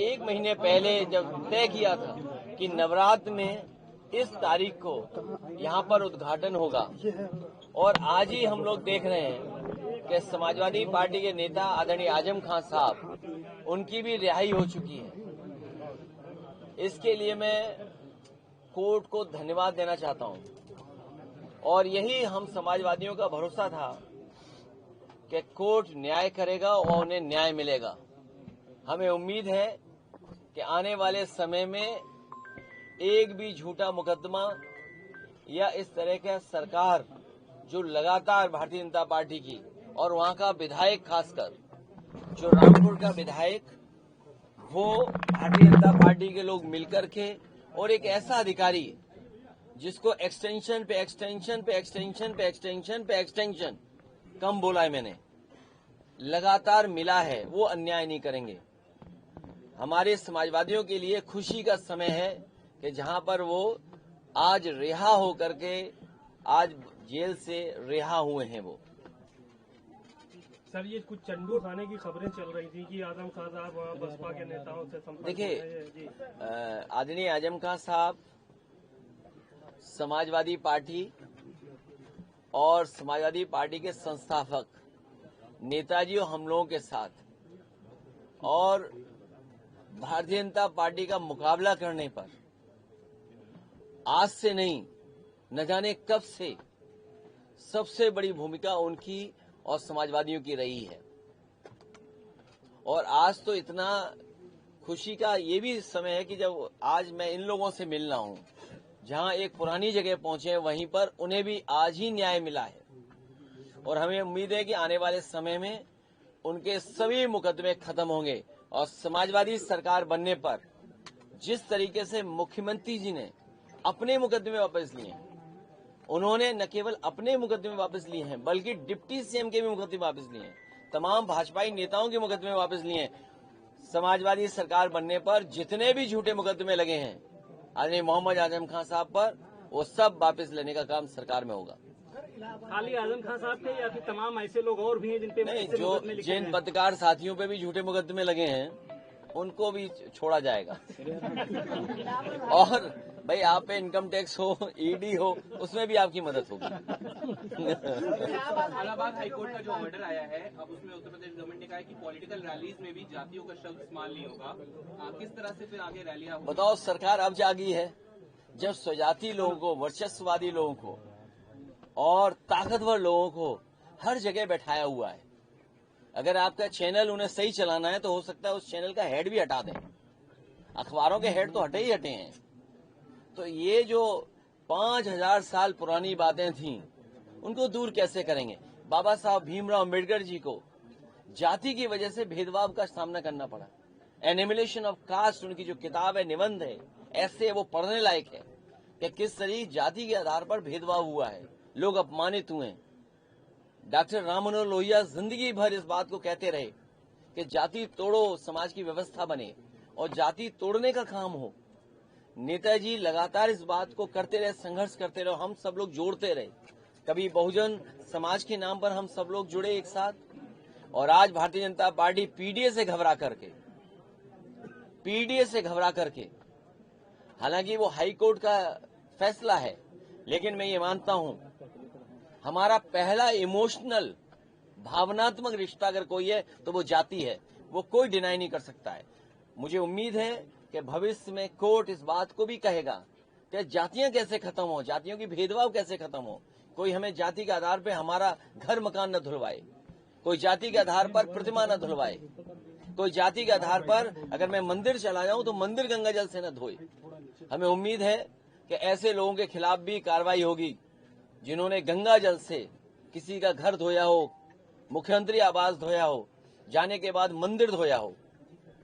1 महीने पहले जब तय किया था कि नवरात्र में इस तारीख को यहाँ पर उद्घाटन होगा, और आज ही हम लोग देख रहे हैं कि समाजवादी पार्टी के नेता आदरणीय आजम खान साहब, उनकी भी रिहाई हो चुकी है। इसके लिए मैं कोर्ट को धन्यवाद देना चाहता हूं, और यही हम समाजवादियों का भरोसा था कि कोर्ट न्याय करेगा और उन्हें न्याय मिलेगा। हमें उम्मीद है कि आने वाले समय में एक भी झूठा मुकदमा या इस तरह का सरकार जो लगातार भारतीय जनता पार्टी की और वहां का विधायक, खासकर जो रामपुर का विधायक, वो भारतीय जनता पार्टी के लोग मिलकर के और एक ऐसा अधिकारी जिसको एक्सटेंशन पे एक्सटेंशन पे एक्सटेंशन पे एक्सटेंशन पे एक्सटेंशन कम बोला है मैंने, लगातार मिला है, वो अन्याय नहीं करेंगे। हमारे समाजवादियों के लिए खुशी का समय है कि जहां पर वो आज रिहा होकर के आज जेल से रिहा हुए हैं। वो सर, ये कुछ चंडू थाने की खबरें चल रही थी कि आजम खान साहब बसपा के नेताओं से संपर्क। देखिए, आदरणीय आजम खान साहब समाजवादी पार्टी और समाजवादी पार्टी के संस्थापक नेताजी और हम लोगों के साथ, और भारतीय जनता पार्टी का मुकाबला करने पर आज से नहीं, न जाने कब से सबसे बड़ी भूमिका उनकी और समाजवादियों की रही है। और आज तो इतना खुशी का ये भी समय है कि जब आज मैं इन लोगों से मिल रहा हूं, जहां एक पुरानी जगह पहुंचे हैं, वहीं पर उन्हें भी आज ही न्याय मिला है। और हमें उम्मीद है कि आने वाले समय में उनके सभी मुकदमे खत्म होंगे, और समाजवादी सरकार बनने पर जिस तरीके से मुख्यमंत्री जी ने अपने मुकदमे वापस लिए हैं, उन्होंने न केवल अपने मुकदमे वापस लिए हैं बल्कि डिप्टी सीएम के भी मुकदमे वापस लिए हैं, तमाम भाजपाई नेताओं के मुकदमे वापस लिए हैं। समाजवादी सरकार बनने पर जितने भी झूठे मुकदमे लगे हैं आदरणीय मोहम्मद आजम खान साहब पर, वो सब वापस लेने का काम सरकार में होगा। खाली आजम खान साहब थे या फिर तमाम ऐसे लोग और भी हैं जिन पे नहीं, जो जिन पत्रकार साथियों पे भी झूठे मुकदमे लगे हैं उनको भी छोड़ा जाएगा। और भाई, आप पे इनकम टैक्स हो, ईडी हो, उसमें भी आपकी मदद होगी। इलाहाबाद हाईकोर्ट का जो ऑर्डर आया है, अब उसमें उत्तर प्रदेश गवर्नमेंट ने कहा है कि पॉलिटिकल रैलीज में भी जातियों का शब्द इस्तेमाल नहीं होगा। किस तरह से फिर आगे रैलियां? बताओ, सरकार अब जागी है जब स्वजाति लोगों को, वर्चस्ववादी लोगों को और ताकतवर लोगों को हर जगह बैठाया हुआ है। अगर आपका चैनल उन्हें सही चलाना है तो हो सकता है उस चैनल का हेड भी हटा दें। अखबारों के हेड तो हटे ही हटे हैं। तो ये जो 5000 साल पुरानी बातें थीं, उनको दूर कैसे करेंगे? बाबा साहब भीमराव अम्बेडकर जी को जाति की वजह से भेदभाव का सामना करना पड़ा। एनिमिलेशन ऑफ कास्ट उनकी जो किताब है, निबंध है, ऐसे वो पढ़ने लायक है कि किस तरह जाति के आधार पर भेदभाव हुआ है, लोग अपमानित हुए। डॉक्टर राम मनोहर लोहिया जिंदगी भर इस बात को कहते रहे कि जाति तोड़ो, समाज की व्यवस्था बने, और जाति तोड़ने का काम हो। नेताजी लगातार इस बात को करते रहे, संघर्ष करते रहे, हम सब लोग जोड़ते रहे। कभी बहुजन समाज के नाम पर हम सब लोग जुड़े एक साथ, और आज भारतीय जनता पार्टी पीडीए से घबरा करके, हालांकि वो हाई कोर्ट का फैसला है, लेकिन मैं ये मानता हूं हमारा पहला इमोशनल, भावनात्मक रिश्ता अगर कोई है तो वो जाति है। वो कोई डिनाई नहीं कर सकता है। मुझे उम्मीद है कि भविष्य में कोर्ट इस बात को भी कहेगा कि जातियां कैसे खत्म हो, जातियों की भेदभाव कैसे खत्म हो। कोई हमें जाति के आधार पर हमारा घर मकान न धुलवाए, कोई जाति के आधार पर प्रतिमा न धुलवाए, कोई जाति के आधार पर अगर मैं मंदिर चला जाऊं तो मंदिर गंगा जल से न धोए। हमें उम्मीद है कि ऐसे लोगों के खिलाफ भी कार्रवाई होगी जिन्होंने गंगा जल से किसी का घर धोया हो, मुख्यमंत्री आवास धोया हो, जाने के बाद मंदिर धोया हो।